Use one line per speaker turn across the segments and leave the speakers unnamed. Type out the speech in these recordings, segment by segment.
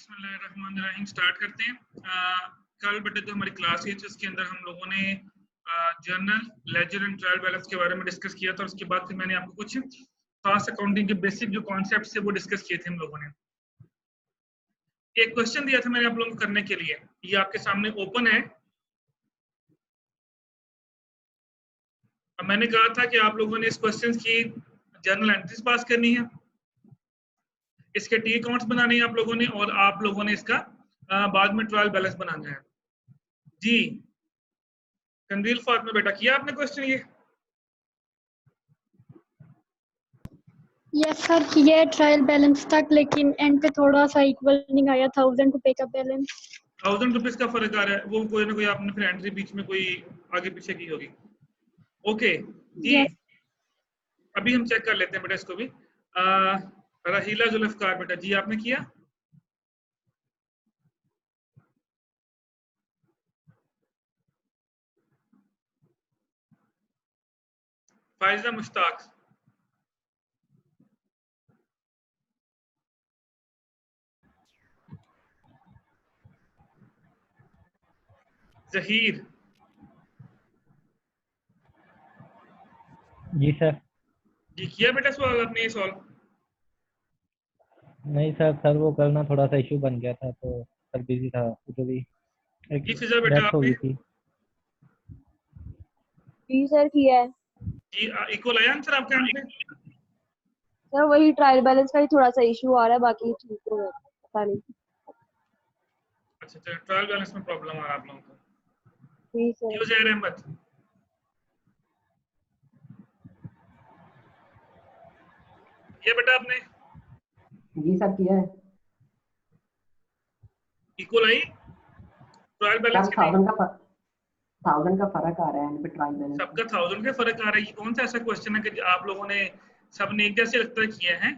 बिस्मिल्लाहिर्रहमानिर्रहीम स्टार्ट करते हैं। कल बेटे जो हमारी क्लास हुई थी उसके अंदर हम लोगों ने journal, ledger and trial balance के बारे में डिस्कस किया था। उसके बाद फिर मैंने आपको कुछ खास अकाउंटिंग के बेसिक जो कॉन्सेप्ट थे वो डिस्कस किए थे हम लोगों ने। एक क्वेश्चन दिया था मैंने आप लोगों को करने के लिए, ये आपके सामने ओपन है। मैंने कहा था कि आप लोगों ने इस क्वेश्चन की जर्नल एंट्रीज पास करनी है, इसके टी अकाउंट्स बनाने हैं आप लोगों ने, और आप लोगों ने इसका बाद में ट्रायल बैलेंस बनाना है। जी कंदील फातिमा बेटा, किया आपने क्वेश्चन ये?
यस सर, किया ट्रायल बैलेंस तक, लेकिन एंड पे थोड़ा सा इक्वल नहीं आया। 1000 रुपए का बैलेंस,
1000 रुपीज का फर्क आ रहा है। वो कोई ना कोई आपने फिर एंट्री बीच में कोई आगे पीछे की होगी। ओके जी
yes.
अभी हम चेक कर लेते हैं बेटा इसको भी। रहीला जुल्फकार बेटा, जी आपने किया? फाइजा मुश्ताक, जहीर,
जी सर।
जी किया बेटा सवाल आपने? ये सवाल
नहीं सर वो करना थोड़ा सा इशू बन गया था, तो सर बिजी था, तो भी
जी फिजा बेटा
डेथ हो
आपने?
गई थी।
जी सर किया है।
जी इक्वल आया आंसर आपके एंड पे?
सर वही ट्रायल बैलेंस का ही थोड़ा सा इशू आ रहा है, बाकी ठीक हो गया, पता नहीं।
अच्छा ट्रायल बैलेंस में प्रॉब्लम आ रहा है आप लोगों को।
जी सर।
क्यों जहर अहमद, किया बेटा आपने?
जी सर किया है।
इक्वल आई ट्रायल बैलेंस
सर
के नहीं?
1000 का फर्क आ रहा है इन पे ट्रायल बैलेंस।
सबका 1000 का फर्क आ रहा है। ये कौन सा ऐसा क्वेश्चन है कि आप लोगों ने सबने एक जैसे लगता है किए हैं?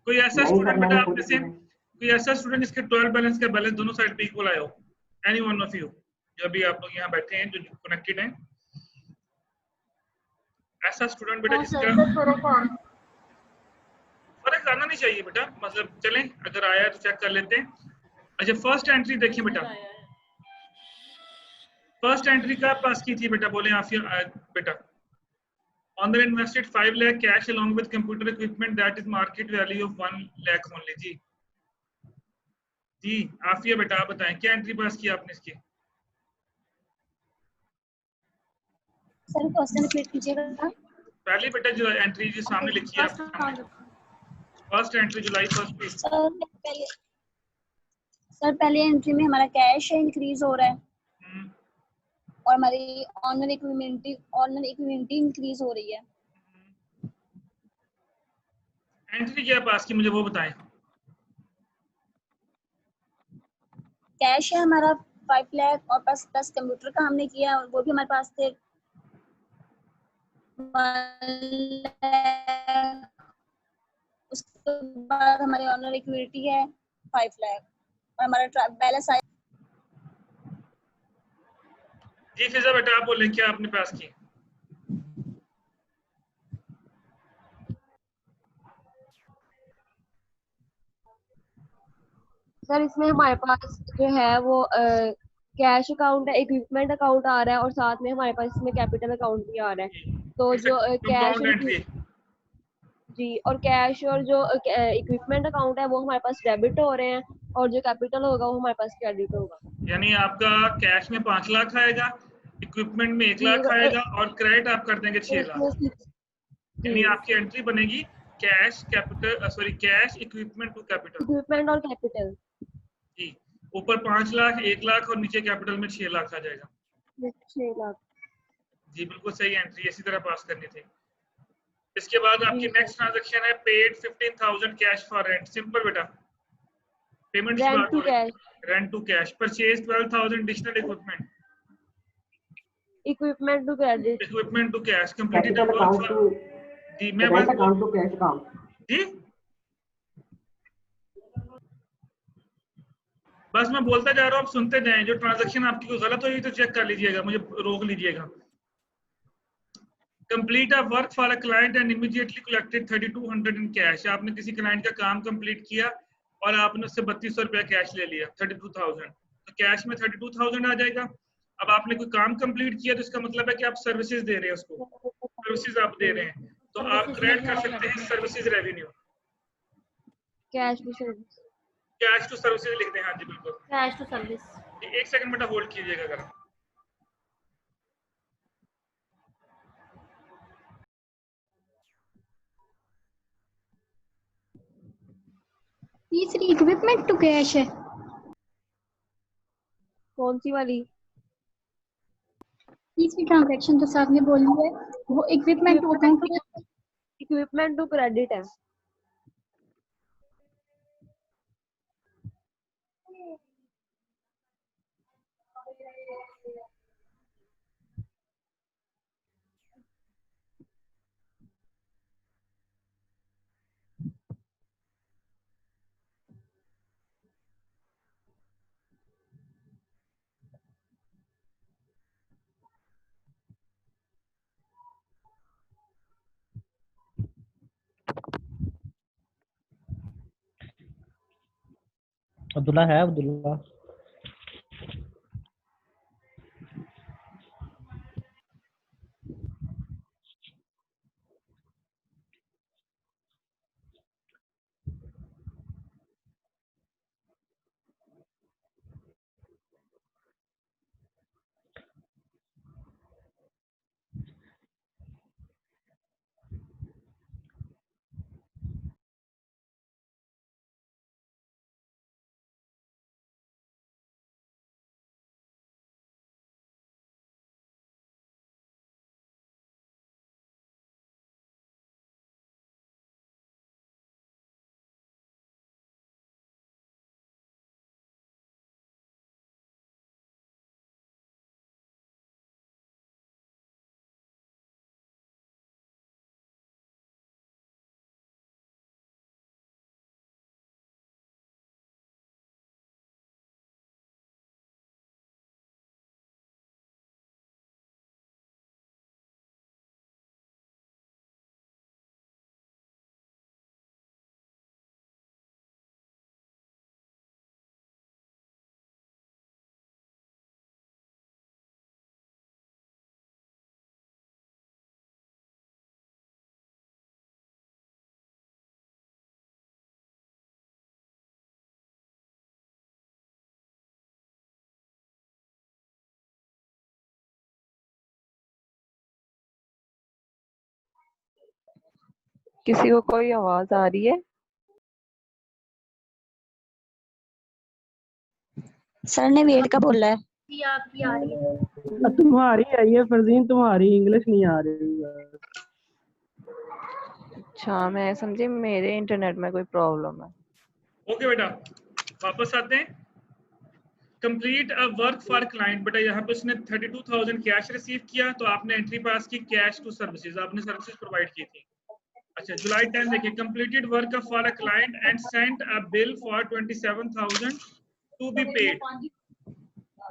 कोई ऐसा स्टूडेंट बेटा आप में से, कोई ऐसा स्टूडेंट जिसके ट्रायल बैलेंस का बैलेंस दोनों साइड पे इक्वल आया हो? एनी वन ऑफ यू, जो भी आप लोग यहाँ बैठे हैं जो कनेक्टेड हैं, ऐसा स्टूडेंट बेटा जिसका फर्क आना नहीं चाहिए बेटा, मतलब चलें अगर आया तो चेक कर लेते हैं। अच्छा फर्स्ट एंट्री देखिए बेटा, फर्स्ट एंट्री का पास की थी बेटा, बोले आफिया बेटा। On the invested 5 lakh cash along with computer equipment that is market value of 1 lakh only। जी जी आफिया बेटा आप बताएं क्या एंट्री पास की आपने इसकी?
सर क्वेश्चन रिपीट कीजिएगा।
पहले बेटा जो एंट्री जो सामने लिखी है आपके सामने, फर्स्ट एंट्री जुलाई फर्स्ट पे।
सर पहले एंट्री में हमारा कैश इंक्रीज हो रहा है और हमारी ऑनर इक्विटी इंक्रीज हो रही है।
एंट्री क्या पास की मुझे वो बताएं।
कैश है हमारा 5 लाख और प्लस कंप्यूटर का हमने किया और वो भी हमारे पास थे 1 लाख। उसके बाद हमारी ऑनर इक्विटी है 5 लाख और हमारा बैलेंस आया।
जी फिजा बेटा आप बोलें क्या आपने पास की?
सर इसमें हमारे पास जो है वो कैश अकाउंट है, इक्विपमेंट अकाउंट आ रहा है और साथ में हमारे पास इसमें कैपिटल अकाउंट भी आ रहा है। तो जो कैश जी और कैश और जो इक्विपमेंट अकाउंट है वो हमारे पास डेबिट हो रहे हैं और जो कैपिटल होगा वो हमारे पास क्रेडिट होगा।
यानी आपका कैश में 5 लाख आएगा, इक्विपमेंट में 1 लाख आएगा और क्रेडिट आप कर देंगे 6 लाख। यानी आपकी एंट्री बनेगी cash capital cash equipment to capital,
equipment और कैपिटल
जी। ऊपर 5 लाख 1 लाख और नीचे कैपिटल में 6 लाख आ जाएगा।
6 लाख
जी बिल्कुल सही एंट्री, इसी तरह पास करनी थी। इसके बाद आपकी नेक्स्ट ट्रांजैक्शन है paid 15,000 cash for rent. Simple बेटा, पेमेंट की बात हो रही है। Rent to cash, purchase 12,000 additional equipment,
equipment to credit,
equipment to cash, completed
account to
जी मैं बस
अकाउंट टू कैश अकाउंट।
जी बस मैं बोलता जा रहा हूँ, आप सुनते जाएं। जो ट्रांजैक्शन आपकी कोई गलत होगी तो चेक कर लीजिएगा, मुझे रोक लीजिएगा। Complete a work for a client and immediately collected 3200 in cash. आपने किसी क्लाइंट का काम कंप्लीट किया और आपने उससे 3200 रुपया कैश ले लिया, 32,000, तो कैश में 32,000 आ जाएगा। अब आपने कोई काम कंप्लीट किया तो इसका मतलब है कि आप सर्विसेज दे रहे हैं, उसको सर्विसेज आप दे रहे हैं, तो आप क्रेडिट कर सकते हैं services revenue,
cash to service.
Cash to services लिख दें। हाँ जी बिल्कुल,
कैश टू सर्विस।
एक सेकंड बेटा होल्ड कीजिएगा जरा।
तीसरी इक्विपमेंट टू कैश है।
कौन सी वाली?
तीसरी ट्रांजैक्शन जो साहब ने बोली है वो equipment to account.
Equipment to credit है।
अब्दुल्ला है, अब्दुल्ला।
किसी को कोई आवाज आ रही है?
सर ने वेट का बोला है।
आपकी आ रही है। तुम्हारी आई है फरजीन, तुम्हारी इंग्लिश नहीं आ रही है।
अच्छा, मैं समझी मेरे इंटरनेट में कोई प्रॉब्लम है।
ओके बेटा, वापस आते हैं। Complete a work for client, बेटा यहाँ पे उसने 32,000 कैश रिसीव किया, तो आपने एंट्री पास की कैश टू सर्विसेज, आपने सर्विसेज प्रोवाइड की थी। अच्छा, जुलाई 10 देखिए, completed work for a client and sent a bill for 27,000 to be paid.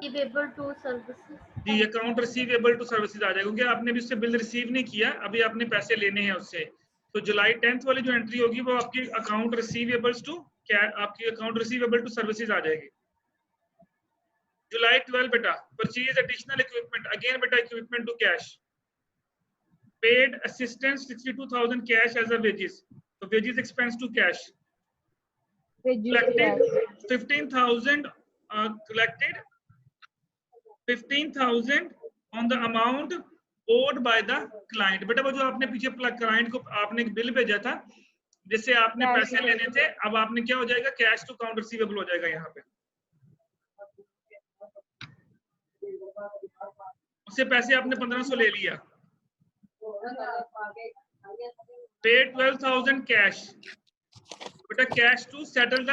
Receivable to services.
जी, अकाउंट रिसीवेबल टू सर्विसेज आ जाएगा, क्योंकि आपने भी उससे बिल रिसीव नहीं किया, अभी आपने पैसे लेने हैं उससे। तो जुलाई 10 वाली जो एंट्री होगी वो आपकी अकाउंट रिसीवेबल्स टू आपकी अकाउंट रिसीवेबल टू सर्विसेज आ जाएगी। जुलाई 12 बेटा, परचेज एडिशनल इक्विपमेंट, अगेन बेटा equipment to cash. Paid assistance 62,000 cash as a wages, तो wages expense to cash. collected 15,000 collected 15,000 on the amount owed by the client। बेटा वो जो आपने पीछे क्लाइंट को आपने बिल भेजा था जिससे आपने पैसे लेने थे, अब आपने क्या हो जाएगा, कैश टू अकाउंट रिसीवेबल हो जाएगा। यहाँ पे उससे पैसे आपने 1,500 ले लिया। पेड 12,000 कैश, बेटा cash to settle the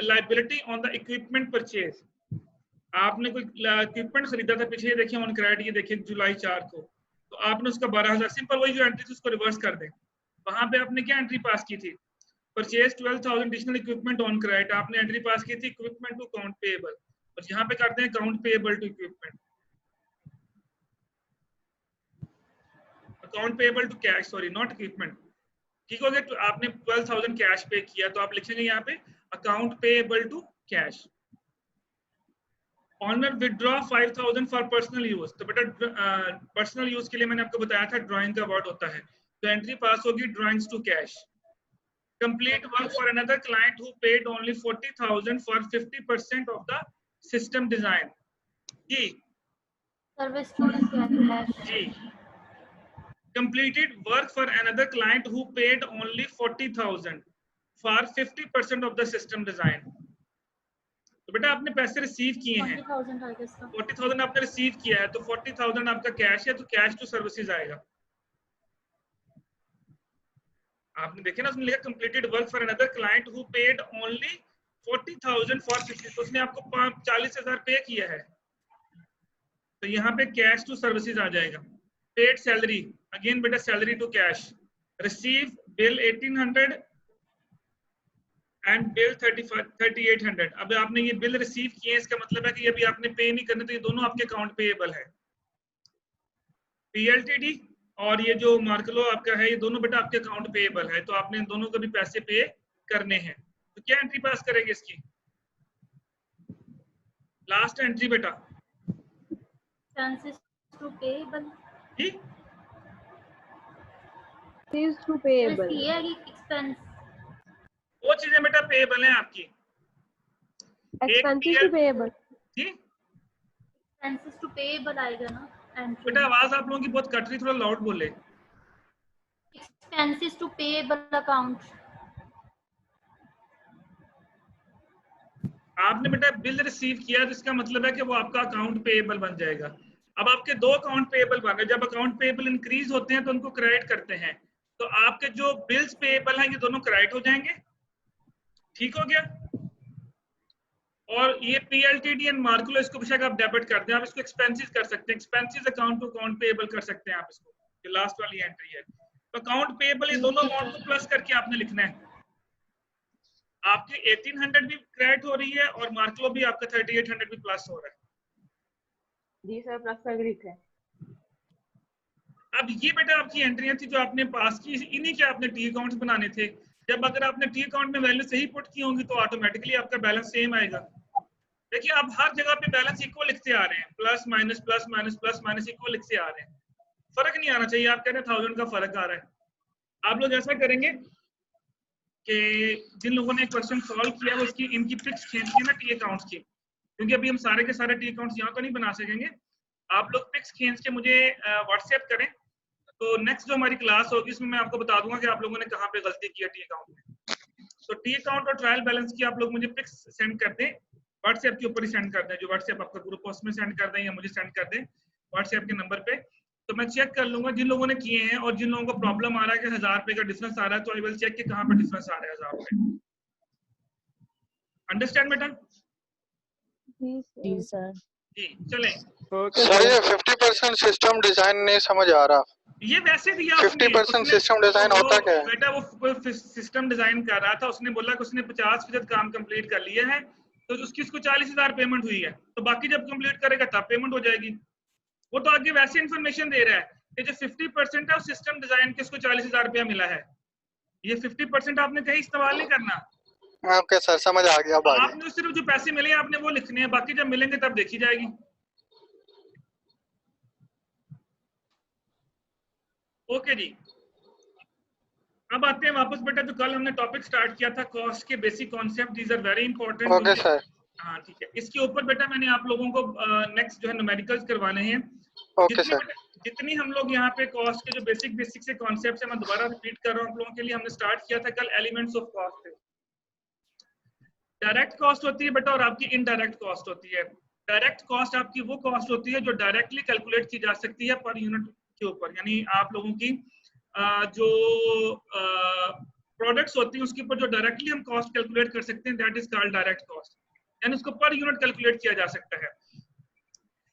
liability on the equipment purchase. आपने कोई इक्विपमेंट खरीदा था पीछे, देखिए ऑन क्रेडिट, ये देखिए जुलाई 4 को, तो आपने उसका 12,000, सिंपल वही जो एंट्री थी उसको रिवर्स कर दें। वहां पे आपने क्या एंट्री पास की थी, purchase 12,000 additional equipment on credit, आपने एंट्री पास की थी इक्विपमेंट टू अकाउंट पेएबल, और यहाँ पे करते हैं account payable to equipment, account payable to cash, sorry not equipment. ठीक हो गया, तो आपने 12,000 कैश पे किया, तो आप लिखेंगे यहाँ पे account payable to cash. Owner withdraw 5000 for personal use. तो बेटा पर्सनल यूज के लिए मैंने आपको बताया था ड्राइंग का वर्ड होता है, तो एंट्री पास होगी drawings to cash. Complete work for another client who paid only 40,000 for 50% of the system design. जी
सर्विस टू कैश।
जी। completed work for another client who paid only 40,000 for 50% of the system design। तो बेटा आपने पैसे receive किए हैं 40,000 आपने receive किया है, तो 40,000 आपका कैश है, तो कैश टू सर्विसेज आएगा। आपने देखे ना, उसने लिखा completed work for another client who paid only 40,000 for 50, तो उसने आपको 40,000 पे किया है, तो यहाँ पे कैश टू सर्विसेज आ जाएगा। पेड सैलरी, अगेन बेटा salary to cash. Receive bill 1800 and bill 3800। अब आपने ये बिल रिसीव किए, इसका मतलब है कि अभी आपने पे नहीं करने, तो ये दोनों आपके अकाउंट पेएबल है। पीएलटीडी और ये जो मार्कलो आपका है, ये दोनों बेटा आपके अकाउंट पेएबल है, तो आपने इन दोनों को भी पैसे पे करने हैं। तो क्या एंट्री पास करेंगे इसकी? लास्ट एंट्री बेटा
एक्सपेंसेस टू पेएबल।
जी
Expenses to payable।
ये है कि एक्सपेंस,
वो चीजें बेटा पेएबल हैं आपकी।
Expenses to payable।
जी
एक्सपेंसेस टू पेएबल आएगा ना एंट्री।
बेटा आवाज आप लोगों की बहुत कट रही, थोड़ा लाउड बोले।
Expenses to payable account.
आपने बेटा बिल रिसीव किया, तो इसका मतलब है कि वो आपका अकाउंट पेएबल बन जाएगा। अब आपके दो अकाउंट पेएबल बन गए। जब अकाउंट पेएबल इंक्रीज होते हैं तो उनको क्रेडिट करते हैं, तो आपके जो बिल्स पेएबल हैं ये दोनों क्रेडिट हो जाएंगे। ठीक हो गया। और ये पीएलटीडी एंड मार्कुलो, इसको बेशक आप डेबिट कर दें, आप इसको एक्सपेंसेस कर सकते हैं, expenses account to account payable कर सकते हैं आप इसको। ये लास्ट वाली एंट्री है, तो अकाउंट पेएबल ये दोनों अमाउंट को प्लस करके आपने लिखना है। आपकी 1800 भी क्रेडिट हो रही है और मार्कुलो भी आपका 3800 भी प्लस हो रहा है।
जी सर, प्लस करके लिख रहे हैं।
अब ये बेटा आपकी एंट्रियां थी जो आपने पास की, इन्हीं के आपने टी अकाउंट्स बनाने थे। जब अगर आपने टी अकाउंट में वैल्यू सही पुट की होंगी तो ऑटोमेटिकली आपका बैलेंस सेम आएगा। देखिए आप हर जगह पे बैलेंस इक्वल लिखते आ रहे हैं, plus minus plus minus plus minus equal लिखते आ रहे हैं। फर्क नहीं आना चाहिए। आप कह रहे हैं 1000 का फर्क आ रहा है। आप लोग ऐसा करेंगे कि जिन लोगों ने क्वेश्चन सॉल्व किया वो इसकी इनकी पिक्स खींच के ना टी अकाउंट्स की, क्योंकि अभी हम सारे के सारे टी अकाउंट्स यहाँ तो नहीं बना सकेंगे। आप लोग पिक्स खींच के मुझे व्हाट्सएप करें, तो नेक्स्ट जो हमारी क्लास होगी इसमें मैं आपको बता दूंगा कि आप लोगों ने कहाँ पे गलती की है टी अकाउंट में। तो टी अकाउंट और ट्रायल बैलेंस की आप लोग मुझे पिक्स सेंड कर दें, व्हाट्सएप के ऊपर ही सेंड कर दें, जो व्हाट्सएप आपका ग्रुप है उसमें सेंड कर दें या मुझे सेंड कर दें व्हाट्सएप के नंबर पे। तो मैं चेक कर लूंगा जिन लोगों ने किए हैं, और जिन लोगों को प्रॉब्लम आ रहा है कि 1000 रुपए का डिफरेंस आ रहा है, तो आई विल चेक कि कहाँ पे डिफरेंस आ रहा है 1000 रुपए। अंडरस्टैंड बेटा?
जी सर।
जी चलें।
सर ये 50% सिस्टम डिजाइन नहीं समझ आ रहा।
ये वैसे दिया
50% सिस्टम डिजाइन होता क्या है?
बेटा वो कोई सिस्टम डिजाइन कर रहा था, उसने बोला कि उसने 50% काम कंप्लीट कर लिया है, तो उसकी उसको 40,000 पेमेंट हुई है, तो बाकी जब कंप्लीट करेगा तब पेमेंट हो जाएगी। वो तो आगे वैसे इन्फॉर्मेशन दे रहा है कि जो 50% है सिस्टम डिजाइन के उसको 40,000 रुपया मिला है। ये 50% आपने कहीं इस्तेमाल नहीं करना।
आपके सर समझ आ गया।
आपने सिर्फ जो पैसे मिले आपने वो लिखने हैं, बाकी जब मिलेंगे तब देखी जाएगी। ओके जी। अब आते हैं वापस बेटा, जो कल हमने टॉपिक स्टार्ट किया था कॉस्ट के basic concept, these are very important.
Okay sir.
हाँ ठीक है। इसके ऊपर बेटा मैंने आप लोगों को नेक्स्ट जो है न्यूमेरिकल्स करवाने हैं।
Okay sir.
जितनी हम लोग यहाँ पे कॉस्ट के जो बेसिक से कॉन्सेप्ट है, मैं दोबारा रिपीट कर रहा हूँ आप लोगों के लिए। हमने स्टार्ट किया था कल elements of cost. Direct cost होती है बेटा और आपकी इनडायरेक्ट कॉस्ट होती है। डायरेक्ट कॉस्ट आपकी वो कॉस्ट होती है जो डायरेक्टली कैलकुलेट की जा सकती है पर यूनिट के ऊपर, यानी आप लोगों की जो प्रोडक्ट्स होती हैं उसके ऊपर जो डायरेक्टली हम कॉस्ट कैलकुलेट कर सकते हैं, that is called direct cost, यानी उसको पर यूनिट कैलकुलेट किया जा सकता है।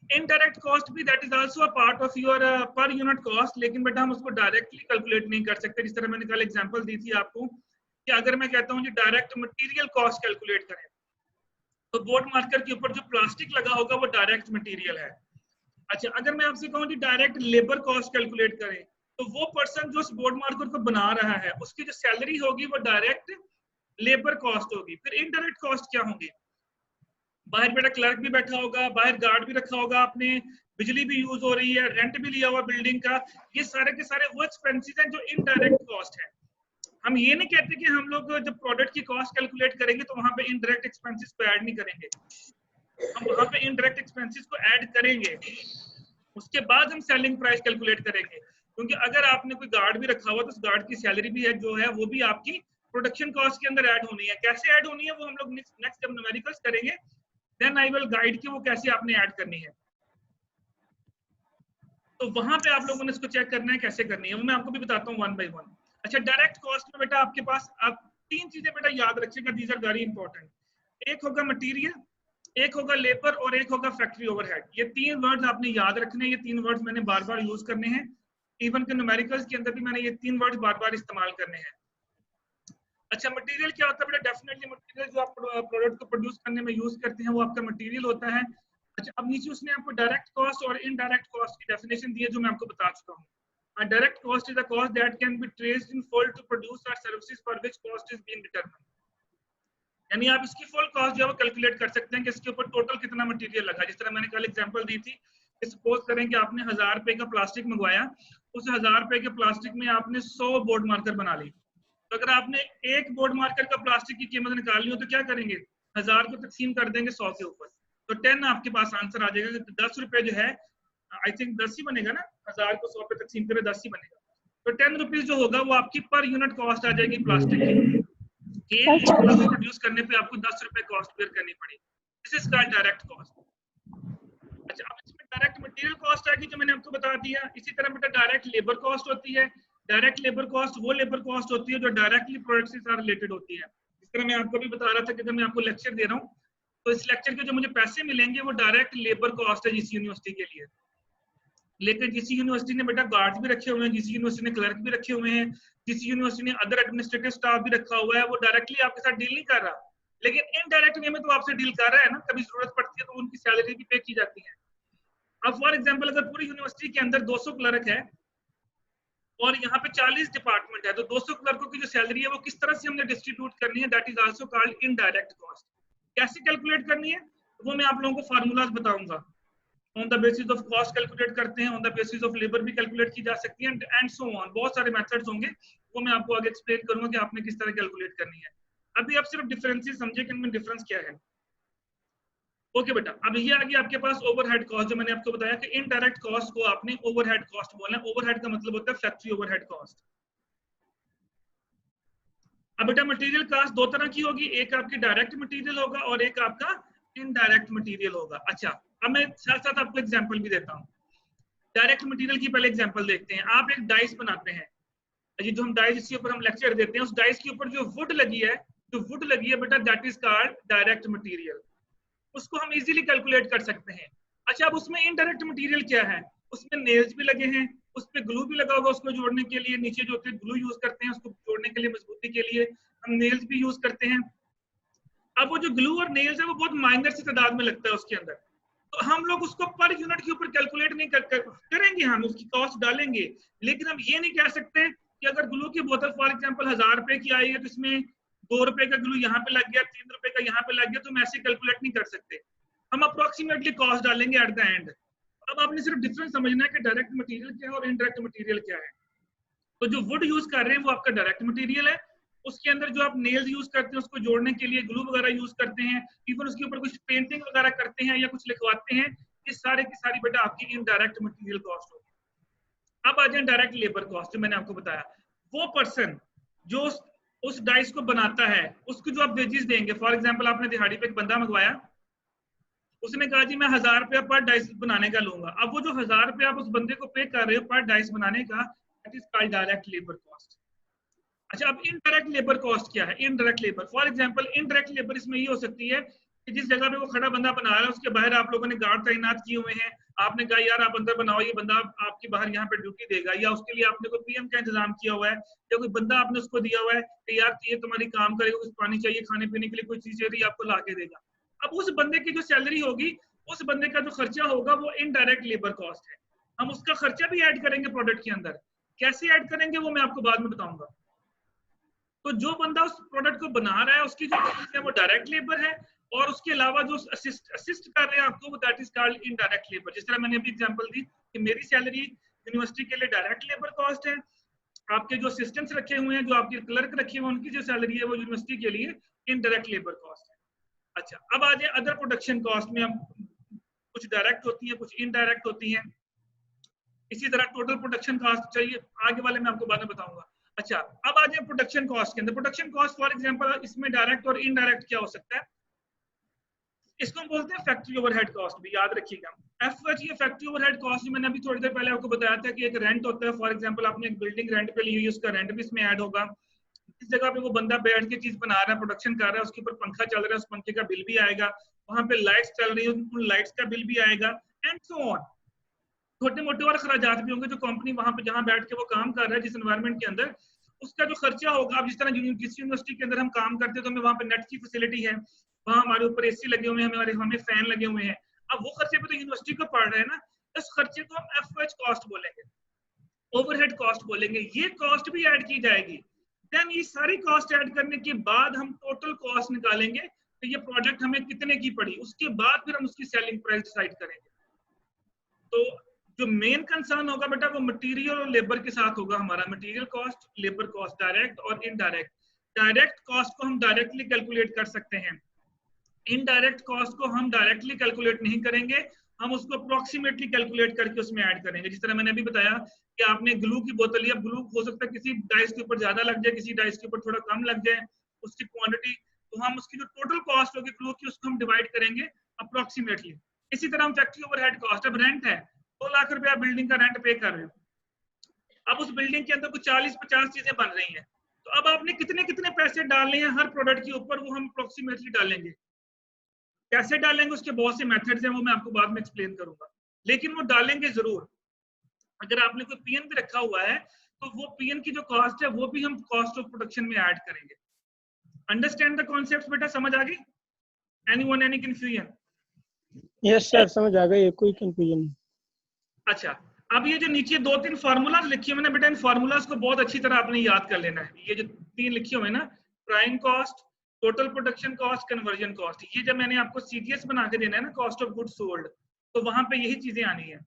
इनडायरेक्ट कॉस्ट भी that is also a part of your per unit cost, लेकिन बेटा हम उसको डायरेक्टली कैलकुलेट नहीं कर सकते। जिस तरह मैंने कल एग्जांपल दी थी आपको कि अगर मैं कहता हूँ जी डायरेक्ट मटेरियल कॉस्ट कैलकुलेट करें, तो बोर्ड मार्कर के ऊपर जो प्लास्टिक लगा होगा वो डायरेक्ट मटेरियल है। अच्छा, अगर मैं आपसे कहूँ जी डायरेक्ट लेबर कॉस्ट कैलकुलेट करें, तो वो पर्सन जो उस बोर्ड मार्कर को बना रहा है उसकी जो सैलरी होगी वो डायरेक्ट लेबर कॉस्ट होगी। फिर इनडायरेक्ट कॉस्ट क्या होंगे? बाहर बेटा क्लर्क भी बैठा होगा, बाहर गार्ड भी रखा होगा आपने, बिजली भी यूज हो रही है, रेंट भी लिया हुआ बिल्डिंग का, ये सारे के सारे वो एक्सपेंसेस हैं जो इनडायरेक्ट कॉस्ट है। हम ये नहीं कहते कि हम लोग जब प्रोडक्ट की कॉस्ट कैलकुलेट करेंगे तो वहां पे इनडायरेक्ट एक्सपेंसेस को ऐड नहीं करेंगे, हम वहां पे इनडायरेक्ट एक्सपेंसेस को ऐड करेंगे, उसके बाद हम सेलिंग प्राइस कैलकुलेट करेंगे। क्योंकि अगर आपने कोई गार्ड भी रखा हुआ तो उस गार्ड की सैलरी भी है जो है वो भी आपकी प्रोडक्शन कॉस्ट के अंदर ऐड होनी है। कैसे ऐड होनी है वो हम लोग नेक्स्ट जब न्यूमेरिकल्स करेंगे देन आई विल गाइड कि वो कैसे आपने ऐड करनी है। तो वहां पे आप लोगों ने इसको चेक करना है कैसे करनी है, वो मैं आपको भी बताता हूँ वन बाय वन। अच्छा, डायरेक्ट कॉस्ट में बेटा आपके पास आप 3 चीजें बेटा याद रखिएगा, दीज आर वेरी इंपॉर्टेंट। एक होगा मटेरियल, एक होगा लेबर और एक होगा फैक्ट्री ओवरहेड। ये 3 वर्ड्स आपने याद रखने हैं, ये 3 वर्ड्स मैंने बार बार यूज करने हैं, इवन के न्यूमेरिकल्स के अंदर भी मैंने ये 3 वर्ड्स बार बार इस्तेमाल करने हैं। अच्छा, मटेरियल क्या होता है बेटा? डेफिनेटली मटेरियल जो आप प्रोडक्ट को प्रोड्यूस करने में यूज करते हैं वो आपका मटेरियल होता है। अच्छा, अब नीचे उसने आपको डायरेक्ट कॉस्ट और इनडायरेक्ट कॉस्ट की डेफिनेशन दी है जो मैं आपको बता चुका हूँ। Direct cost is a cost that can be traced in full to produce और services for which cost is being determined. यानी आप इसकी फुल कॉस्ट जो है वो कैलकुलेट कर सकते हैं कि इसके ऊपर टोटल कितना मटेरियल लगा। जिस तरह मैंने कल एग्जांपल दी थी, सपोज करें कि आपने 1000 रुपए का प्लास्टिक मंगवाया, उस 1000 रुपए के प्लास्टिक में आपने 100 बोर्ड मार्कर बना ली। तो अगर आपने एक बोर्ड मार्कर का प्लास्टिक की कीमत निकालनी हो तो क्या करेंगे? 1000 को तकसीम कर देंगे 100 के ऊपर, तो 10 आपके पास आंसर आ जाएगा। 10 रुपए जो है, आई थिंक 10 ही बनेगा ना, 1000 को 100 पे तकसीम करें 10 ही बनेगा। तो 10 रुपीज जो होगा वो आपकी पर यूनिट कॉस्ट आ जाएगी प्लास्टिक की। एक प्रोडक्ट प्रोड्यूस करने पे आपको 10 रुपए कॉस्ट बेयर करनी पड़ेगी। This is called direct cost. अच्छा, अब इसमें डायरेक्ट मटेरियल कॉस्ट आएगी जो मैंने आपको बता दिया। इसी तरह बेटा डायरेक्ट लेबर कॉस्ट होती है। डायरेक्ट लेबर कॉस्ट वो लेबर कॉस्ट होती है जो डायरेक्टली प्रोडक्ट से रिलेटेड होती है। इस तरह मैं आपको भी बता रहा था कि अगर मैं आपको लेक्चर दे रहा हूँ तो इस लेक्चर के जो मुझे पैसे मिलेंगे वो डायरेक्ट लेबर कॉस्ट है जिस यूनिवर्सिटी के लिए। लेकिन जिस यूनिवर्सिटी ने बेटा गार्ड भी रखे हुए हैं, जिस यूनिवर्सिटी ने क्लर्क भी रखे हुए हैं, जिस यूनिवर्सिटी ने अदर एडमिनिस्ट्रेटिव स्टाफ भी रखा हुआ है, वो डायरेक्टली आपके साथ डील नहीं कर रहा, लेकिन इनडायरेक्ट वे में तो आपसे डील कर रहा है ना। कभी जरूरत पड़ती है तो उनकी सैलरी भी पे की जाती है। अब फॉर एग्जांपल अगर पूरी यूनिवर्सिटी के अंदर 200 क्लर्क है और यहाँ पे 40 डिपार्टमेंट है, तो 200 क्लर्कों की जो सैलरी है वो किस तरह से हमने डिस्ट्रीब्यूट करनी है, that is also called indirect cost. कैसे कैलकुलेट करनी है वो मैं आप लोगों को फार्मूलाज बताऊंगा। On the basis of cost calculate करते हैं, on the basis of labour भी कैलकुलेट की जा सकती है, एंड सो ऑन। बहुत सारे मेथड्स होंगे, वो मैं आपको आगे एक्सप्लेन करूंगा कि आपने किस तरह कैलकुलेट करनी है। अभी आप सिर्फ डिफरेंसेस समझे कि इनमें डिफरेंस क्या है। ओके बेटा, अब ये आ गया आपके पास ओवरहेड कॉस्ट, जो मैंने आपको बताया कि इनडायरेक्ट कॉस्ट को आपने ओवरहेड कॉस्ट बोलना है। ओवरहेड का मतलब होता है फैक्ट्री ओवरहेड कॉस्ट। अब बेटा मटेरियल कॉस्ट 2 तरह की होगी, एक आपकी डायरेक्ट मटेरियल होगा और एक आपका इनडायरेक्ट मटेरियल होगा। अच्छा, अब मैं साथ साथ आपको एग्जांपल भी देता हूँ। डायरेक्ट मटेरियल की पहले एग्जांपल देखते हैं। आप एक डाइस बनाते हैं, ये जो हम डाइस इसके ऊपर हम लेक्चर देते हैं, उस डाइस के ऊपर जो वुड लगी है बेटा that is called direct material. उसको हम इजीली कैलकुलेट कर सकते हैं। अच्छा, अब उसमें इनडायरेक्ट मटेरियल क्या है? उसमें नेल्स भी लगे हैं, उस पे ग्लू भी लगा होगा उसको जोड़ने के लिए, नीचे जो होते हैं ग्लू यूज करते हैं उसको जोड़ने के लिए, मजबूती के लिए हम नेल्स भी यूज करते हैं। अब वो जो ग्लू और नेल्स है वो बहुत माइनर सी तादाद में लगता है उसके अंदर, तो हम लोग उसको पर यूनिट के ऊपर कैलकुलेट नहीं करेंगे, हम उसकी कॉस्ट डालेंगे। लेकिन हम ये नहीं कह सकते कि अगर ग्लू की बोतल फॉर एग्जांपल 1000 रुपए की आई है तो इसमें 2 रुपए का ग्लू यहाँ पे लग गया, 3 रुपए का यहाँ पे लग गया, तो हम ऐसे कैलकुलेट नहीं कर सकते। हम अप्रोक्सीमेटली कॉस्ट डालेंगे एट द एंड। अब आपने सिर्फ डिफरेंस समझना है कि डायरेक्ट मटेरियल क्या है और इनडायरेक्ट मटेरियल क्या है। तो जो वुड यूज कर रहे हैं वो आपका डायरेक्ट मटेरियल है। उसके अंदर जो आप नेल्स यूज करते हैं उसको जोड़ने के लिए ग्लू वगैरह यूज करते हैं, इवन उसके ऊपर कुछ पेंटिंग वगैरह करते हैं या कुछ लिखवाते हैं, ये सारे की सारी बेटा आपकी इनडायरेक्ट मटेरियल कॉस्ट होगी। अब आ जाए डायरेक्ट लेबर कॉस्ट, जो मैंने आपको बताया। वो पर्सन जो उस डाइस को बनाता है उसको जो आप वेजेस देंगे, फॉर एग्जांपल आपने दिहाड़ी पे एक बंदा मंगवाया, उसने कहा जी मैं 1000 रुपया पर डाइस बनाने का लूंगा। अब वो जो 1000 रुपया आप उस बंदे को पे कर रहे हो पर डाइस बनाने का, that is called direct labour cost. अच्छा, अब इनडायरेक्ट लेबर कॉस्ट क्या है? Indirect labour, for example indirect labour इसमें ये हो सकती है कि जिस जगह पे वो खड़ा बंदा बना रहा है उसके बाहर आप लोगों ने गार्ड तैनात किए हुए हैं, आपने कहा यार आप अंदर बनाओ, ये बंदा आपकी बाहर यहाँ पे ड्यूटी देगा, या उसके लिए आपने कोई पीएम का इंतजाम किया हुआ है, या कोई बंदा आपने उसको दिया हुआ है कि यार ये तुम्हारी काम करेगा, कुछ पानी चाहिए, खाने पीने के लिए कोई चीज चाहिए, आपको ला के देगा। अब उस बंदे की जो सैलरी होगी, उस बंदे का जो खर्चा होगा वो इनडायरेक्ट लेबर कॉस्ट है। हम उसका खर्चा भी ऐड करेंगे प्रोडक्ट के अंदर। कैसे ऐड करेंगे वो मैं आपको बाद में बताऊंगा। तो जो बंदा उस प्रोडक्ट को बना रहा है उसकी जो कॉस्ट है वो डायरेक्ट लेबर है, और उसके अलावा जो असिस्ट कर रहे हैं आपको वो that is called indirect labour. जिस तरह मैंने अभी एग्जांपल दी कि मेरी सैलरी यूनिवर्सिटी के लिए डायरेक्ट लेबर कॉस्ट है, आपके जो असिस्टेंट्स रखे हुए हैं, जो आपके क्लर्क रखे हुए हैं, उनकी जो सैलरी है वो यूनिवर्सिटी के लिए इनडायरेक्ट लेबर कॉस्ट है। अच्छा, अब आ जाए अदर प्रोडक्शन कॉस्ट में। अब कुछ डायरेक्ट होती है, कुछ इनडायरेक्ट होती हैं। इसी तरह टोटल प्रोडक्शन कॉस्ट चाहिए, आगे वाले मैं आपको बाद में बताऊंगा। अच्छा, अब आ जाए प्रोडक्शन कॉस्ट के अंदर। प्रोडक्शन कॉस्ट फॉर एग्जांपल इसमें डायरेक्ट और इनडायरेक्ट क्या हो सकता है, इसको हम बोलते हैं फैक्ट्री ओवरहेड कॉस्ट भी, याद रखिएगा। एफएच ये फैक्ट्री ओवरहेड कॉस्ट जो मैंने अभी थोड़ी देर पहले आपको बताया था कि एक रेंट होता है, फॉर एग्जांपल आपने एक बिल्डिंग रेंट पे ली हुई है, उसका रेंट भी इसमें ऐड होगा। इस जगह पे वो बंदा बैठ के चीज बना रहा है, प्रोडक्शन कर रहा है, उसके ऊपर पंखा चल रहा है, उस पंखे का बिल भी आएगा। वहां पे लाइट्स चल रही है, उन लाइट्स का बिल भी आएगा, एंड सो ऑन। छोटे मोटे और खर्चात भी होंगे जो कंपनी वहां पे जहां बैठ के वो काम कर रहा है, जिस एनवायरनमेंट के अंदर, उसका जो खर्चा होगा। अब जिस तरह जिस यूनिवर्सिटी के अंदर हम काम करते हैं तो हमें वहां पे नेट की फैसिलिटी है, वहां हमारे ऊपर एसी लगे हुए हैं, हमें फैन लगे हुए हैं। अब वो खर्चे पे तो यूनिवर्सिटी को पड़ रहे हैं ना, इस खर्चे को हम एफएच कॉस्ट बोलेंगे, ओवरहेड कॉस्ट बोलेंगे। ये कॉस्ट भी ऐड की जाएगी। देन ये सारी कॉस्ट ऐड करने के बाद हम टोटल कॉस्ट निकालेंगे, तो ये प्रोडक्ट हमें कितने की पड़ी, उसके बाद फिर हम उसकी सेलिंग प्राइस डिसाइड करेंगे। तो जो मेन कंसर्न होगा बेटा वो मटेरियल और लेबर के साथ होगा हमारा। Material cost, labour cost, direct और इनडायरेक्ट। डायरेक्ट कॉस्ट को हम डायरेक्टली कैलकुलेट कर सकते हैं, इनडायरेक्ट कॉस्ट को हम डायरेक्टली कैलकुलेट नहीं करेंगे, हम उसको अप्रोक्सीमेटली कैलकुलेट करके उसमें ऐड करेंगे। जिस तरह मैंने अभी बताया कि आपने ग्लू की बोतल लिया, ग्लू हो सकता है किसी डाइस के ऊपर ज्यादा लग जाए, किसी डाइस के ऊपर थोड़ा कम लग जाए उसकी क्वांटिटी, तो हम उसकी जो टोटल कॉस्ट होगी ग्लू की उसको हम डिवाइड करेंगे अप्रोक्सीमेटली। इसी तरह हम फैक्ट्री ओवरहेड कॉस्ट, अब रेंट है 2 लाख रुपया बिल्डिंग का रेंट पे कर रहे हो, अब उस बिल्डिंग के अंदर कुछ 40-50 चीजें बन रही हैं, तो अब आपने कितने कितने पैसे डालने हैं हर प्रोडक्ट के ऊपर, वो हम अप्रोक्सीमेटली डालेंगे। कैसे डालेंगे उसके बहुत से मेथड्स हैं, वो मैं आपको बाद में एक्सप्लेन करूंगा, लेकिन वो डालेंगे जरूर। अगर आपने कोई पीएन भी रखा हुआ है तो वो पीएन की जो कॉस्ट है वो भी हम कॉस्ट ऑफ प्रोडक्शन में ऐड करेंगे। अंडरस्टैंड द कॉन्सेप्ट बेटा, समझ आ गई? Anyone, any confusion?
Yes sir, समझ आ गई, कोई कंफ्यूजन नहीं।
अच्छा, अब ये जो नीचे 2-3 फार्मूलाज लिखे हुए ना बेटा, इन फार्मूलाज को बहुत अच्छी तरह आपने याद कर लेना है। ये जो 3 लिखे हुए ना, prime cost, total production cost, conversion cost, ये जब मैंने आपको सीटीएस बना के देना है ना, कॉस्ट ऑफ गुड्स सोल्ड, तो वहां पे यही चीजें आनी है।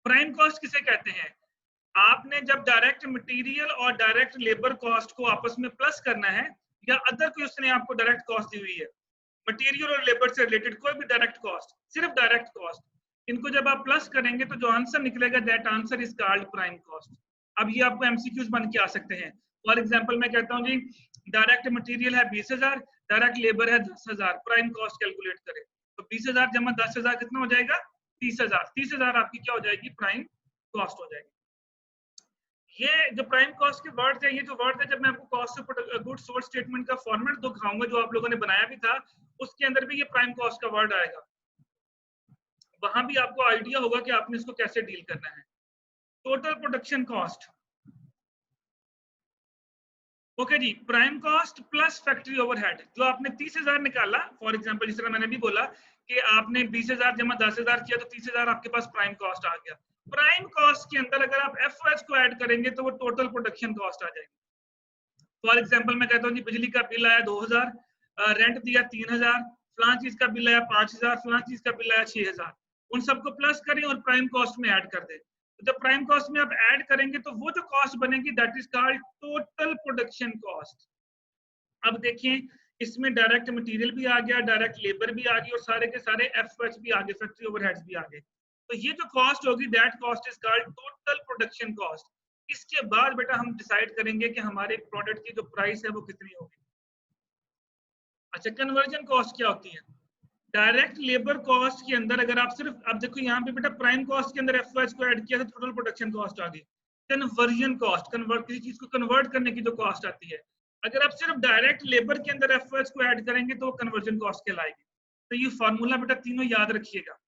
प्राइम कॉस्ट किसे कहते हैं? आपने जब डायरेक्ट मटेरियल और डायरेक्ट लेबर कॉस्ट को आपस में प्लस करना है, या अदर कोई उसने आपको डायरेक्ट कॉस्ट दी हुई है, मटेरियल और लेबर से रिलेटेड कोई भी डायरेक्ट कॉस्ट, सिर्फ डायरेक्ट कॉस्ट, इनको जब आप प्लस करेंगे तो जो आंसर निकलेगा that answer is called prime cost. अब ये आपको एमसीक्यूज बन के आ सकते हैं। फॉर एग्जांपल मैं कहता हूं जी, डायरेक्ट मटेरियल है 20,000, डायरेक्ट लेबर है 10,000, प्राइम कॉस्ट कैलकुलेट करें, तो 20,000 जमा 10,000 कितना हो जाएगा? 30,000। 30,000 आपकी क्या हो जाएगी? प्राइम कॉस्ट हो जाएगी। ये जो प्राइम कॉस्ट के वर्ड है, ये जो वर्ड है, जब मैं आपको cost of goods sold statement का फॉर्मेट दिखाऊंगा जो आप लोगों ने बनाया भी था, उसके अंदर भी ये प्राइम कॉस्ट का वर्ड आएगा, वहां भी आपको आइडिया होगा कि आपने इसको कैसे डील करना है। टोटल प्रोडक्शन कॉस्ट, ओके जी, prime cost plus factory overhead, जो आपने 30,000 निकाला, फॉर एग्जांपल जिस तरह मैंने भी बोला कि आपने 20,000 जमा 10,000 किया तो 30,000 आपके पास प्राइम कॉस्ट आ गया। प्राइम कॉस्ट के अंदर अगर आप एफएच को ऐड करेंगे तो वो टोटल प्रोडक्शन कॉस्ट आ जाएगी। फॉर एग्जांपल मैं कहता हूँ जी, बिजली का बिल आया 2,000, रेंट दिया 3,000, फलां चीज का बिल आया 5,000, फलां चीज का बिल आया 6,000, उन सबको प्लस करें और प्राइम कॉस्ट में ऐड कर दें। तो जब प्राइम कॉस्ट में आप ऐड करेंगे तो वो जो कॉस्ट बनेगी that is called total production cost. अब देखिए, इसमें डायरेक्ट मटेरियल भी आ गया, डायरेक्ट लेबर भी आ गई, और सारे के सारे एफएच भी आ गए, फैक्ट्री ओवरहेड्स भी आ गए। तो ये जो कॉस्ट होगी that cost is called total production cost. इसके बाद बेटा हम डिसाइड करेंगे कि हमारे प्रोडक्ट की जो प्राइस है वो कितनी होगी। अच्छा, कन्वर्जन कॉस्ट क्या होती है? डायरेक्ट लेबर कॉस्ट के अंदर अगर आप सिर्फ, अब देखो यहाँ पे बेटा प्राइम कॉस्ट के अंदर एफएच को ऐड किया तो टोटल प्रोडक्शन कॉस्ट आ गई। कन्वर्जन कॉस्ट, कन्वर्ट, किसी चीज को कन्वर्ट करने की जो कॉस्ट आती है, अगर आप सिर्फ डायरेक्ट लेबर के अंदर एफएच को ऐड करेंगे तो वो कन्वर्जन कॉस्ट कहलाएगी। तो ये फॉर्मूला बेटा तीनों याद रखिएगा।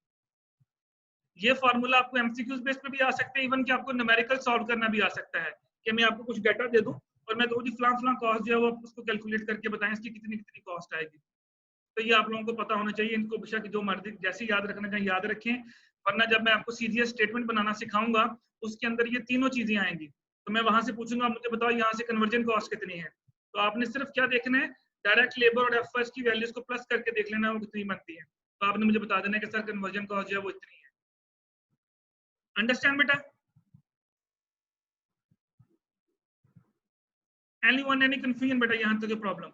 ये फॉर्मूला आपको एमसीक्यूज बेस पे भी आ सकते हैं, इवन कि आपको न्यूमेरिकल सॉल्व करना भी आ सकता है, कि मैं आपको कुछ डेटा दे दूं और मैं कहूँ जी फलां कॉस्ट जो है वो उसको कैलकुलेट करके बताएं इसकी कितनी कितनी कॉस्ट आएगी। तो ये आप लोगों को पता होना चाहिए। इनको बेशक जो मर्जी जैसे याद रखना चाहिए याद रखें, वरना जब मैं आपको सीजीएस स्टेटमेंट बनाना सिखाऊंगा उसके अंदर ये तीनों चीजें आएंगी, तो मैं वहां से पूछूंगा मुझे बताओ यहाँ से कन्वर्जन कॉस्ट कितनी है, तो आपने सिर्फ क्या देखना है, डायरेक्ट लेबर और एफर्ट्स की वैल्यूज को प्लस करके देख लेना वो कितनी बनती है, तो आपने मुझे बता देना कि सर कन्वर्जन कॉस्ट जो है वो इतनी है। अंडरस्टैंड बेटा? एनीवन एनी कंफ्यूजन बेटा यहाँ तक problem?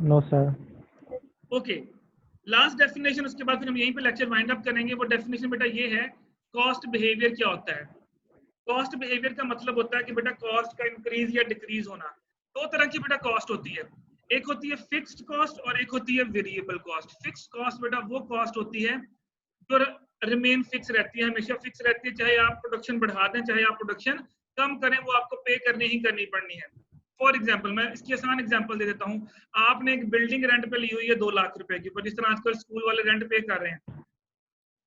No sir.
Okay, last definition, उसके बाद फिर हम यहीं पे लेक्चर वाइंड अप करेंगे। वो डेफिनेशन बेटा ये है, कॉस्ट बिहेवियर क्या होता है। कॉस्ट बिहेवियर का मतलब होता है कि बेटा कॉस्ट का इंक्रीज या डिक्रीज होना। दो तरह की बेटा कॉस्ट होती है, एक होती है फिक्स्ड कॉस्ट और एक होती है वेरिएबल कॉस्ट। फिक्स्ड कॉस्ट बेटा वो कॉस्ट होती है जो रिमेन फिक्स रहती है, हमेशा फिक्स रहती है, चाहे आप प्रोडक्शन बढ़ा दें चाहे आप प्रोडक्शन कम करें, वो आपको पे करनी ही करनी पड़नी है। फॉर एग्जाम्पल, मैं इसकी आसान एग्जाम्पल दे देता हूँ, आपने एक बिल्डिंग रेंट पे ली हुई है 2 लाख रुपए की ऊपर, जिस तरह आजकल स्कूल वाले रेंट पे कर रहे हैं,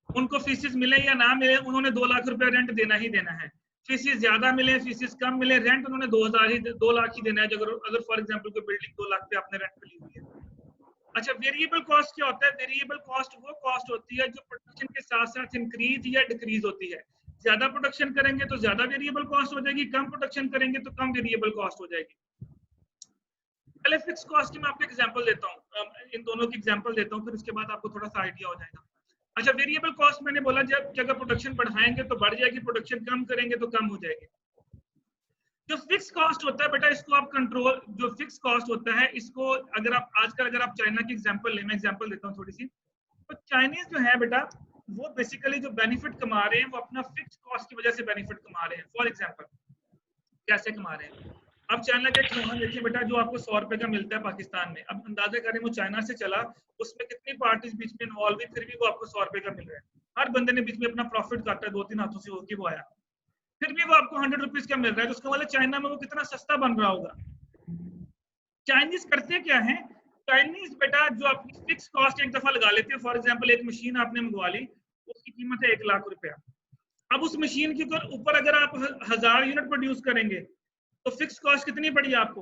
उनको फीसिस मिले या ना मिले उन्होंने 2 लाख रुपया रेंट देना ही देना है। फीसिस ज्यादा मिले फीसिस कम मिले, रेंट उन्होंने 2 लाख ही देना है, अगर फॉर एग्जाम्पल कोई बिल्डिंग 2 लाख पे आपने रेंट पे ली हुई है। अच्छा, वेरिएबल कॉस्ट क्या होता है? वेरिएबल कॉस्ट वो कॉस्ट होती है जो प्रोडक्शन के साथ साथ इंक्रीज या डिक्रीज होती है। ज्यादा प्रोडक्शन करेंगे तो ज्यादा वेरिएबल कॉस्ट हो जाएगी, कम प्रोडक्शन करेंगे तो कम वेरिएबल कॉस्ट हो जाएगी। पहले फिक्स कॉस्ट की मैं आपको एग्जांपल देता हूँ, इन दोनों की एग्जांपल देता हूँ, फिर उसके बाद आपको थोड़ा सा आइडिया हो जाएगा। अच्छा, वेरिएबल कॉस्ट मैंने बोला जब कि अगर प्रोडक्शन बढ़ाएंगे तो बढ़ जाएगी, प्रोडक्शन कम करेंगे तो कम हो जाएगी। जो फिक्स कॉस्ट होता है बेटा, इसको आप कंट्रोल, जो फिक्स कॉस्ट होता है इसको अगर आप आजकल अगर आप चाइना की एग्जांपल लें, मैं एग्जांपल देता हूँ थोड़ी सी, तो चाइनीज जो है बेटा वो बेसिकली जो बेनिफिट कमा रहे हैं वो अपना फिक्स कॉस्ट की वजह से बेनिफिट कमा रहे हैं। फॉर एग्जांपल कैसे कमा रहे हैं? अब चाइना का खिलौना देखिए बेटा, जो आपको 100 रुपए का मिलता है पाकिस्तान में, अब अंदाजा करें वो चाइना से चला, उसमें कितनी पार्टीज बीच में इन्वॉल्व हुई, फिर भी वो आपको 100 रुपए का मिल रहा है। हर बंदे ने बीच में अपना प्रॉफिट काटा है, 2-3 हाथों से होके वो आया, फिर भी वो आपको 100 रुपीज का मिल रहा है, तो उसका मतलब चाइना में वो कितना सस्ता बन रहा होगा। चाइनीज करते क्या है, चाइनीज बेटा जो अपनी फिक्स कॉस्ट एक दफा लगा लेते हैं। फॉर एग्जांपल एक मशीन आपने मंगवा ली, उसकी कीमत है 1 लाख रुपया। अब उस मशीन के ऊपर अगर आप 1000 यूनिट प्रोड्यूस करेंगे तो फिक्स कॉस्ट कितनी पड़ी आपको?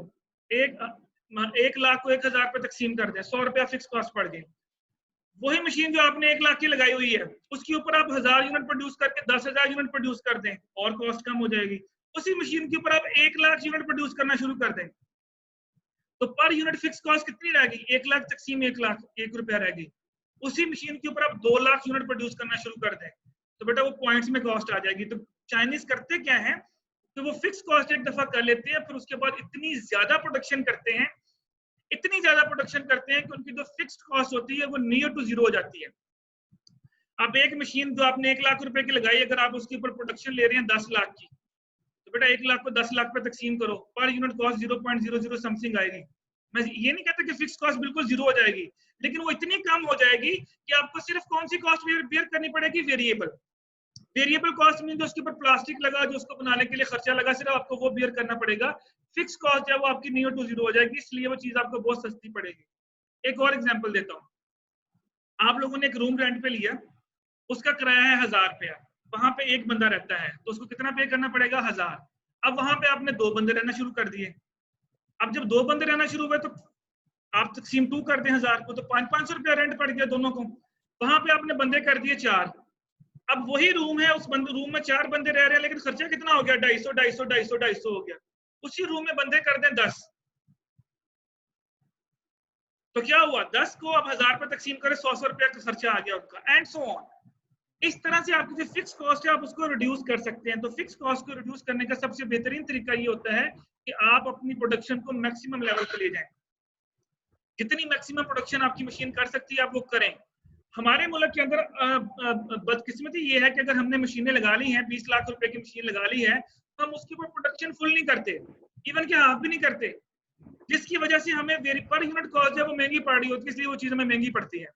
1 लाख को 1000 पे तकसीम कर दें, 100 रुपया फिक्स कॉस्ट पड़ गई। वही मशीन जो आपने 1 लाख की लगाई हुई है उसके ऊपर आप 1000 यूनिट प्रोड्यूस करके 10,000 यूनिट प्रोड्यूस कर दें और कॉस्ट कम हो जाएगी। उसी मशीन के ऊपर आप 1 लाख यूनिट प्रोड्यूस करना शुरू कर दें तो पर यूनिट फिक्स कॉस्ट कितनी रहेगी? 1 लाख तकसीम 1 लाख, 1 रुपया रहेगी। उसी मशीन के ऊपर आप 2 लाख यूनिट प्रोड्यूस करना शुरू कर दें तो बेटा वो पॉइंट्स में कॉस्ट आ जाएगी। तो चाइनीज करते क्या है, तो वो फिक्स कॉस्ट एक दफा कर लेते हैं, फिर उसके बाद इतनी ज्यादा प्रोडक्शन करते हैं, इतनी ज्यादा प्रोडक्शन करते हैं कि उनकी जो फिक्स्ड कॉस्ट होती है वो नियर टू जीरो हो जाती है। अब एक मशीन जो आपने 1 लाख रुपए की लगाई, अगर आप उसके ऊपर प्रोडक्शन ले रहे हैं 10 लाख की, तो बेटा 1 लाख को 10 लाख पे तकसीम करो, पर यूनिट कॉस्ट 0.00 समथिंग आएगी। मैं ये नहीं कहता कि फिक्स कॉस्ट बिल्कुल जीरो हो जाएगी, लेकिन वो इतनी कम हो जाएगी कि आपको सिर्फ कौन सी कॉस्ट बेयर करनी पड़ेगी? वेरिएबल। वेरिएबल कॉस्ट मीन जो उसके ऊपर प्लास्टिक लगा, जो उसको बनाने के लिए खर्चा लगा, सिर्फ आपको वो बेयर करना पड़ेगा। फिक्स कॉस्ट है वो आपकी नियर टू जीरो हो जाएगी, इसलिए वो चीज आपको बहुत सस्ती पड़ेगी। एक और एग्जांपल देता हूँ, आप लोगों ने एक रूम रेंट पे लिया, उसका किराया है 1000 रुपया, वहां पे एक बंदा रहता है तो उसको कितना पे करना पड़ेगा? 1000। अब वहां पे आपने 2 बंदे रहना शुरू कर दिए। अब जब 2 बंदे रहना शुरू हुए तो आप तकसीम 2 कर दें 1000 को, तो 500 रुपया रेंट पड़ गया दोनों को। वहां पे आपने बंदे कर दिए 4। अब वही रूम है, उस रूम में 4 बंदे रह रहे हैं, लेकिन खर्चा कितना हो गया? 250 हो गया। उसी रूम में बंदे कर दें 10, तो क्या हुआ? 10 को अब 1000 पे तकसीम करें, 100 रुपया का खर्चा आ गया उनका, एंड सो ऑन। इस तरह से आपकी जो फिक्स कॉस्ट है आप उसको रिड्यूस कर सकते हैं। तो फिक्स कॉस्ट को रिड्यूस करने का सबसे बेहतरीन तरीका ये होता है कि आप अपनी प्रोडक्शन को मैक्सिमम लेवल पे ले जाएं। जितनी मैक्सिमम प्रोडक्शन आपकी मशीन कर सकती है आप वो करें। हमारे मुल्क के अंदर बदकिस्मती ये है कि अगर हमने मशीनें लगा ली हैं, 20 लाख रुपए की मशीन लगा ली है, तो हम उसके ऊपर प्रोडक्शन फुल नहीं करते, इवन के हाफ भी नहीं करते, जिसकी वजह से हमें पर यूनिट कॉस्ट है वो महंगी पड़ रही होती है, इसलिए वो चीज हमें महंगी पड़ती है।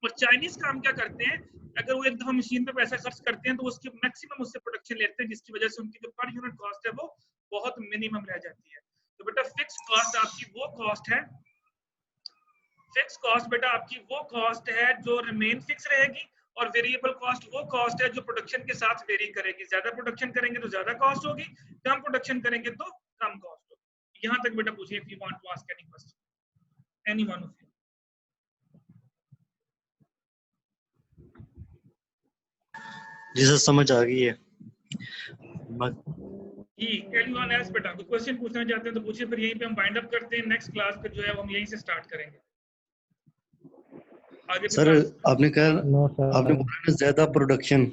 और चाइनीज काम क्या करते हैं, अगर वो एक दफा मशीन पे पैसा खर्च करते हैं तो उसकी मैक्सिमम उससे प्रोडक्शन लेते हैं, जिसकी वजह से उनकी जो पर यूनिट कॉस्ट है वो बहुत मिनिमम रह जाती है। तो बेटा फिक्स कॉस्ट आपकी वो कॉस्ट है, फिक्स कॉस्ट बेटा आपकी वो कॉस्ट है जो रिमेन फिक्स रहेगी, और वेरिएबल कॉस्ट वो कॉस्ट है जो प्रोडक्शन के साथ वेरी करेगी। ज्यादा प्रोडक्शन करेंगे तो ज्यादा कॉस्ट होगी, कम प्रोडक्शन करेंगे तो कम कॉस्ट होगी। यहाँ तक बेटा पूछिए, if you want to ask any question, any one of you.
जी सर समझ आ गई है।
जी एनीवन एल्स बेटा कोई क्वेश्चन पूछना चाहते हैं तो पूछिए, फिर यहीं पे हम वाइंड अप करते हैं। नेक्स्ट क्लास फिर जो है वो हम यहीं से स्टार्ट करेंगे। आगे
सर आपने कहा,
नो सर।
आपने बोला ना ज्यादा प्रोडक्शन,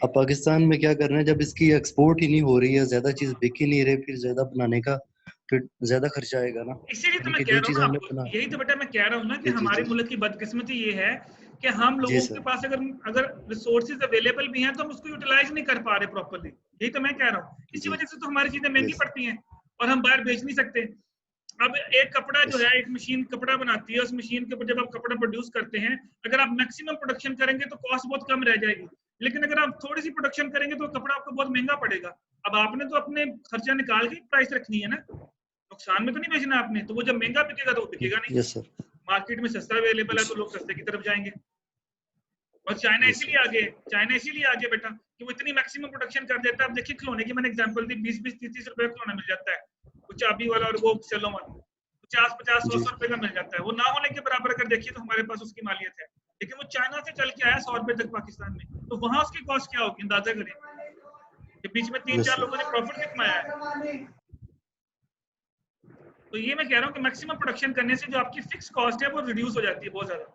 अब पाकिस्तान में क्या करना है जब इसकी एक्सपोर्ट ही नहीं हो रही है, ज्यादा चीज बिक ही नहीं रही, फिर ज्यादा बनाने का फिर ज्यादा खर्चा आएगा ना।
इसीलिए तो मैं
क्योंकि
कह
जो
रहा
चीज
हूँ
हमने
आपको,
बना,
यही तो बेटा मैं कह रहा हूँ ना कि
जी, जी,
हमारे
जी।
मुल्क की बदकिस्मती ये है कि हम
जी
लोगों
सर।
के पास अगर रिसोर्सेज अवेलेबल भी हैं तो हम उसको यूटिलाइज नहीं कर पा रहे प्रॉपर्ली। यही तो मैं कह रहा हूँ, इसी
जी
वजह से तो हमारी चीजें महंगी
यस
पड़ती हैं और हम बाहर बेच नहीं सकते। अब एक कपड़ा जो
यस
है, एक मशीन कपड़ा बनाती है, उस मशीन के ऊपर जब आप कपड़ा प्रोड्यूस करते हैं, अगर आप मैक्सिमम प्रोडक्शन करेंगे तो कॉस्ट बहुत कम रह जाएगी, लेकिन अगर आप थोड़ी सी प्रोडक्शन करेंगे तो कपड़ा आपको बहुत महंगा पड़ेगा। अब आपने तो अपने खर्चा निकाल के प्राइस रखनी है ना, नुकसान में तो नहीं बेचना आपने, तो वो जब महंगा बिकेगा तो वो बिकेगा नहीं।
Yes sir.
मार्केट में सस्ता अवेलेबल है तो लोग सस्ते की तरफ जाएंगे। और चाइना
Yes,
इसीलिए आगे, चाइना इसीलिए आगे बेटा कि वो इतनी मैक्सिमम प्रोडक्शन कर देता है। अब देखिए खिलौने की मैंने एग्जांपल दी, 20-20 30-30 रुपए का खिलौना मिल जाता है, वो चाबी वाला और वो सेलो वाला 50-50
जी
100 रुपए का मिल जाता है। वो ना होने के बराबर अगर देखिए तो हमारे पास उसकी मालियत है, लेकिन वो चाइना से चल के आया 100 रुपए तक पाकिस्तान में, तो वहां उसकी कॉस्ट क्या होगी अंदाजा करें कि बीच में 3-4
Yes,
लोगों ने प्रॉफिट कितना आया है। तो ये मैं कह रहा हूँ कि मैक्सिमम प्रोडक्शन करने से जो आपकी फिक्स कॉस्ट है वो रिड्यूस हो जाती है बहुत ज्यादा।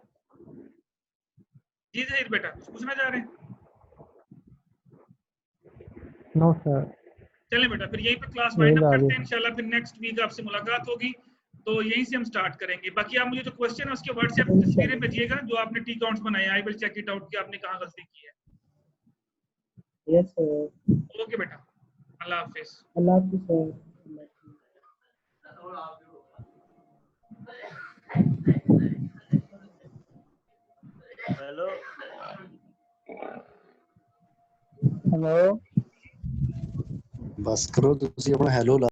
जी जहीर बेटा कुछ पूछना चाह रहे हैं?
No sir.
चलें बेटा फिर यहीं पे क्लास
नहीं
वाइंड अप
ला
करते
रही।
हैं इंशाल्लाह। फिर नेक्स्ट वीक आपसे मुलाकात होगी तो यहीं से हम स्टार्ट करेंगे। बाकी आप मुझे जो क्वेश्चन है उसके व्हाट्सएप पे तस्वीरें भेजिएगा जो आपने टी काउंट्स बनाए। I will check it out कि आपने कहाँ गलती की है।
Yes sir.
ओके बेटा, अल्लाह हाफिज।
अल्लाह हाफिज़ सर।
हेलो
हेलो
बस करो तुसी अपना हेलो ला